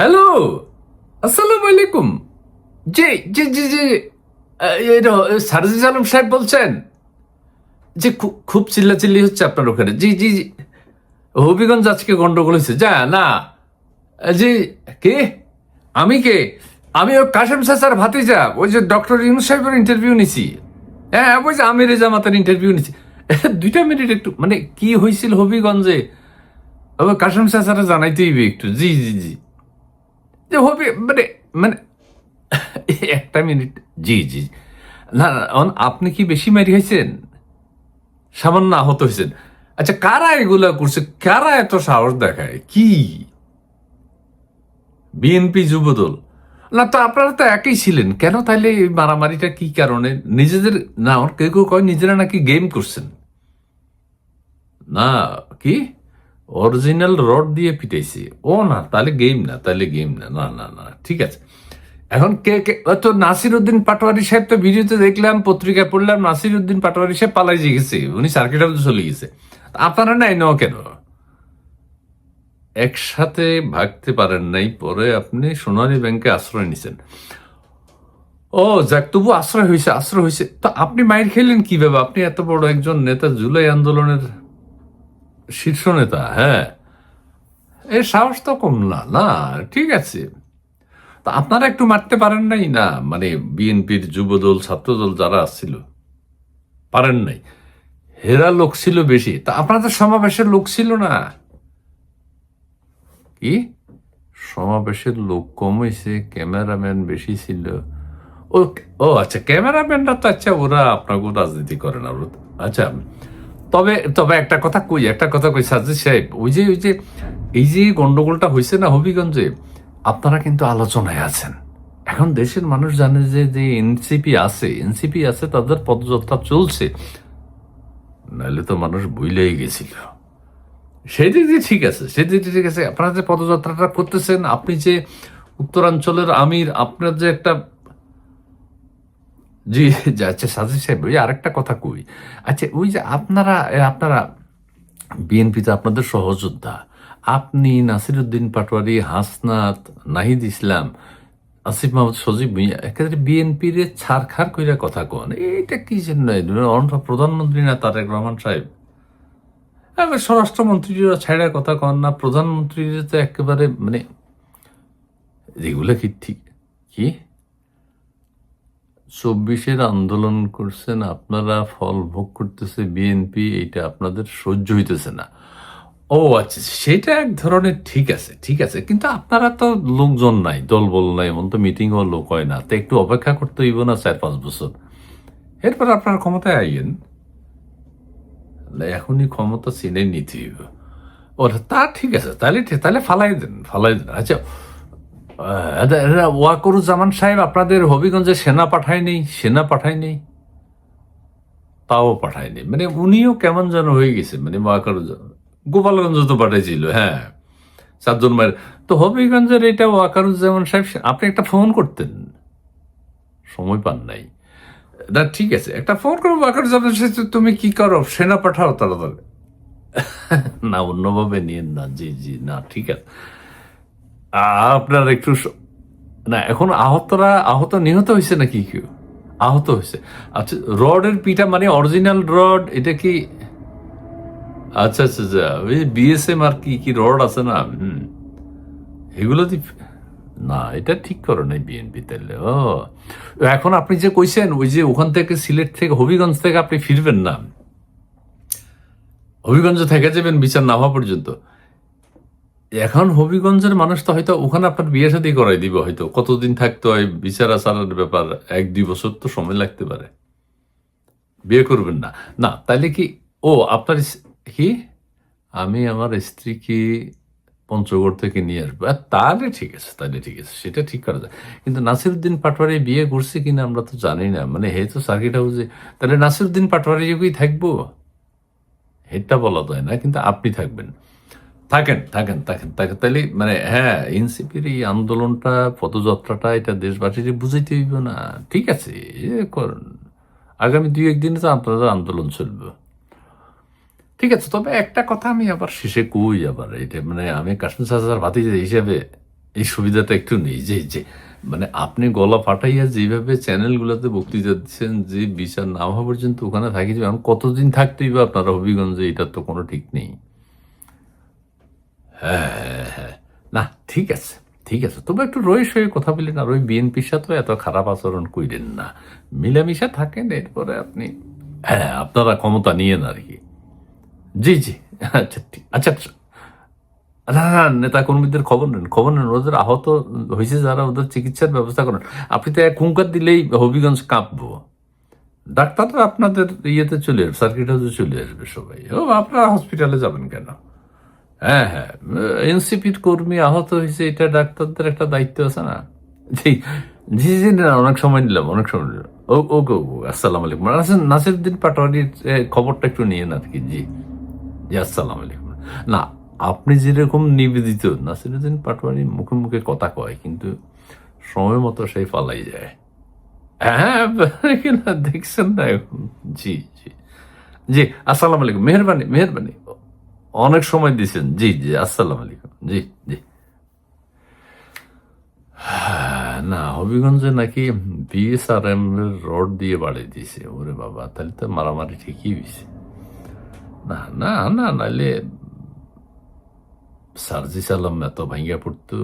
Hello, আসসালামু আলাইকুম। জি জি জি জি, এটা সারজিস আলম সাহেব বলছেন? যে খুব চিল্লাচিল্লি হচ্ছে আপনার ওখানে। জি জি জি, হবিগঞ্জ আজকে গন্ডগোল হয়েছে। যা না, জি, কে? আমি কে? আমি ওই কাশেম চাচার ভাতিজা, ওই যে ডক্টর ইউনূস সাহেবের ইন্টারভিউ নিছি। হ্যাঁ, ওই যে আমির জামাতের ইন্টারভিউ নিছি। 2টা মিনিট একটু, মানে কি হয়েছিল হবিগঞ্জে? কাশেম চাচারা জানাইতে হইবে একটু। জি জি জি, যে হবি মানে মানে 1টা মিনিট। জি, জি। না, না, আপনি কি বেশি মাইর খাইছেন? সামান্য আহত হইছেন। আচ্ছা, কারা এগুলা করছে? কারা এত সাহস দেখায়? কি? বিএনপি যুবদল? না তো আপনারা তো একই ছিলেন। কেন তাইলে এই মারামারিটা কি কারণে? নিজেদের না, কেউ কয় নিজেরা নাকি গেম করছেন। না, কি? অরিজিনাল রড দিয়ে পিটাইছে। ও না, তাহলে গেম না, তাহলে গেম না। না, না, না। ঠিক আছে। এখন কে তো নাসির উদ্দিন পাটোয়ারি সাহেব তো ভিডিওতে দেখলাম, পত্রিকায় পড়লাম, নাসির উদ্দিন পাটোয়ারি সাহেব পালাই যে গেছে, উনি সার্কিট হাউসে চলে গেছে। আপনারা নাই ন কেন? একসাথে ভাগতে পারেন নাই, পরে আপনি সোনালী ব্যাংকে আশ্রয় নিছেন। ও যাক, তবু আশ্রয় হয়েছে, আশ্রয় হয়েছে। তো আপনি মাইর খেলেন কিভাবে? আপনি এত বড় একজন নেতা, জুলাই আন্দোলনের শীর্ষ নেতা। হ্যাঁ, এর সাহস তো কম না। না, ঠিক আছে। তা আপনারা একটু মারতে পারেন নাই? না মানে বিএনপির যুবদল, ছাত্রদল যারা আসছিল, পারেন নাই? হেরা লোক ছিল বেশি, তা আপনাদের সমাবেশের লোক ছিল না? কি? সমাবেশের লোক কম হয়েছে, ক্যামেরাম্যান বেশি ছিল? ও, ও আচ্ছা, ক্যামেরাম্যানরা তো, আচ্ছা, ওরা আপনাকে রাজনীতি করে না। আচ্ছা, তবে তবে একটা কথা কই সাজ্জাদ সাহেব, ওই যে এই যে গন্ডগোলটা হয়েছে না হবিগঞ্জে, আপনারা কিন্তু আলোচনায় আছেন। এখন দেশের মানুষ জানে যে যে এনসিপি আছে, তাদের পদযাত্রা চলছে। নাহলে তো মানুষ ভুলেই গেছিল। সেদিক দিয়ে ঠিক আছে, সেদিক দিয়ে ঠিক আছে। আপনারা যে পদযাত্রাটা করতেছেন, আপনি যে উত্তরাঞ্চলের আমির, আপনার যে একটা, জি, আচ্ছা সাজিদ সাহেব, ওই আরেকটা কথা কই। আচ্ছা, ওই যে আপনারা বিএনপি তো আপনাদের সহযোদ্ধা। আপনি, নাসিরুদ্দিন পাটোয়ারি, হাসনাত, নাহিদ ইসলাম, আসিফ মাহমুদ, সজীব ভুঁইয়া একেবারে বিএনপির ছাড়খাড় কইরা কথা কন। এইটা কি জন্য? প্রধানমন্ত্রী না তারেক রহমান সাহেব? স্বরাষ্ট্রমন্ত্রীরা ছাইড়া কথা কন না, প্রধানমন্ত্রীরা তো একেবারে, মানে এগুলো কি ঠিক? কি 24-এর আন্দোলন করছেন আপনারা, ফল ভোগ করতেছে বিএনপি, এইটা আপনাদের সহ্য হইতেছে না? ও আচ্ছা, সেটা এক ধরনের, ঠিক আছে, ঠিক আছে। কিন্তু আপনারা তো লোকজন নাই, দলবল নাই, এমন তো মিটিংও লোক হয় না। তো একটু অপেক্ষা করতে হইব না 4-5 বছর? এরপর আপনার ক্ষমতায় আইয়েন। এখনই ক্ষমতা চিনে নিতে হইব। ও তা ঠিক আছে, তাহলে ফালাই দেন। আচ্ছা, ওয়াকরুজ্জামান সাহেব আপনাদের হবিগঞ্জে সেনা পাঠায়নি, তাও পাঠায়নি। মানে উনিও কেমন যেন হয়ে গেছে, মানে ওয়াকরুজ্জামান। গোপালগঞ্জ তো পাঠাইছিল, হ্যাঁ, 7 জন মায়ের। তো হবিগঞ্জের এটা ওয়াকারুজ্জামান সাহেব, আপনি একটা ফোন করতেন, সময় পান নাই। না ঠিক আছে, একটা ফোন করবো ওয়াকারুজ্জামান সাহেব, তুমি কি করো, সেনা পাঠাও তাড়াতাড়ি। না, অন্যভাবে নিয়েন না। জি জি, না ঠিক আছে। আপনার একটু না, এখন আহত নিহত হয়েছে নাকি কেউ? আহত হয়েছে। আচ্ছা, রডের পিটা মানে অরিজিনাল রড, এটা কি? আচ্ছা আচ্ছা আচ্ছা, ওই বিএসএম আর কি কি রড আছে না, এগুলো দিয়ে? না, এটা ঠিক করে নাই বিএনপি তাহলে। ও, এখন আপনি যে কইছেন, ওই যে ওখান থেকে, সিলেট থেকে, হবিগঞ্জ থেকে আপনি ফিরবেন না, হবিগঞ্জ থেকে যাবেন বিচার না হওয়া পর্যন্ত। এখন হবিগঞ্জের মানুষ তো হয়তো ওখানে আপনার বিয়ে শাদী করাই দিবে, হয়তো কতদিন থাকতে হয়, বিচার আচারের ব্যাপার, 1-2 বছর তো সময় লাগতে পারে। বিয়ে করবেন না? না তাইলে কি? ও আপনার কি? আমি আমার স্ত্রীকে পঞ্চগড় থেকে নিয়ে আসবো। তাহলে ঠিক আছে, সেটা ঠিক করা যায়। কিন্তু নাসিরুদ্দিন পাটোয়ারি বিয়ে করছে কিনা আমরা তো জানি না। মানে হে তো সার্কিট হাউসে, তাহলে নাসিরুদ্দিন পাটোয়ারি যোগেই থাকবো, এটা বলা যায় না। কিন্তু আপনি থাকবেন, থাকেন। তাহলে মানে হ্যাঁ, এনসিপির এই আন্দোলনটা, পদযাত্রাটা, এটা দেশবাসীকে বুঝাইতে হইব না? ঠিক আছে, করুন। আগামী 2-1 দিনে তো আপনাদের আন্দোলন চলবে। ঠিক আছে, তবে একটা কথা আমি আবার শেষে কই, আবার এটা মানে আমি কাশ্মীর চাচার ভাতিজা হিসেবে, এই সুবিধাটা একটু নেই যে মানে আপনি গলা ফাটাইয়া যেভাবে চ্যানেলগুলোতে বক্তৃতা দিচ্ছেন যে বিচার না হওয়া পর্যন্ত ওখানে থাকি যাবেন, কতদিন থাকতেই বা আপনারা হবিগঞ্জে, এটার তো কোনো ঠিক নেই। হ্যাঁ, হ্যাঁ। না, ঠিক আছে, ঠিক আছে। তবে একটু রইস হয়ে কথা বলেন, আর ওই বিএনপির সাথেও এত খারাপ আচরণ কইরেন না। মিলামিশা থাকেন, এরপরে আপনি হ্যাঁ, আপনারা ক্ষমতা নিয়েন আরকি। জি, জি। আচ্ছা, ঠিক আচ্ছা, আচ্ছা। না, না, নেতা কর্মীদের খবর নেন, খবর নেন। ওদের আহত হইছে যারা, ওদের চিকিৎসার ব্যবস্থা করেন। আপনি তো এক হুঙ্কার দিলেই হবিগঞ্জ কাঁপবো। ডাক্তাররা আপনাদের ইয়েতে চলে আসবে, সার্কিট হাউসে চলে আসবে সবাই। ও, আপনারা হসপিটালে যাবেন কেন? হ্যাঁ, হ্যাঁ। এনসিপির কর্মী আহত হয়েছে, এটা ডাক্তারদের একটা দায়িত্ব আছে না? জি, জি, জি, না, অনেক সময় নিলাম, অনেক সময় নিলাম। ওকে, আসসালামু আলাইকুম। নাসিরুদ্দিন পাটোয়ারির খবরটা একটু নিয়েন আর কি। জি, জি, আসসালামু আলাইকুম। না, আপনি যেরকম নিবেদিত, নাসিরুদ্দিন পাটোয়ারি মুখে মুখে কথা কয়, কিন্তু সময় মতো সেই পালাই যায়। হ্যাঁ, কিনা দেখছেন না এখন? জি, জি, জি, আসসালামু আলাইকুম। মেহেরবানি, মেহেরবানি। অনেক সময় দিছেন। জি, জি, আসসালামু আলাইকুম। জি, জি। হ্যাঁ, না, হবিগঞ্জে নাকি বিএসআরএম এর রড দিয়ে বাড়ি দিছে। ওরে বাবা! তাহলে তো মারামারি ঠিকই হইছে। না, না, না, নাইলে সার্জিস আলম এত ভাইঙ্গা পড়তো।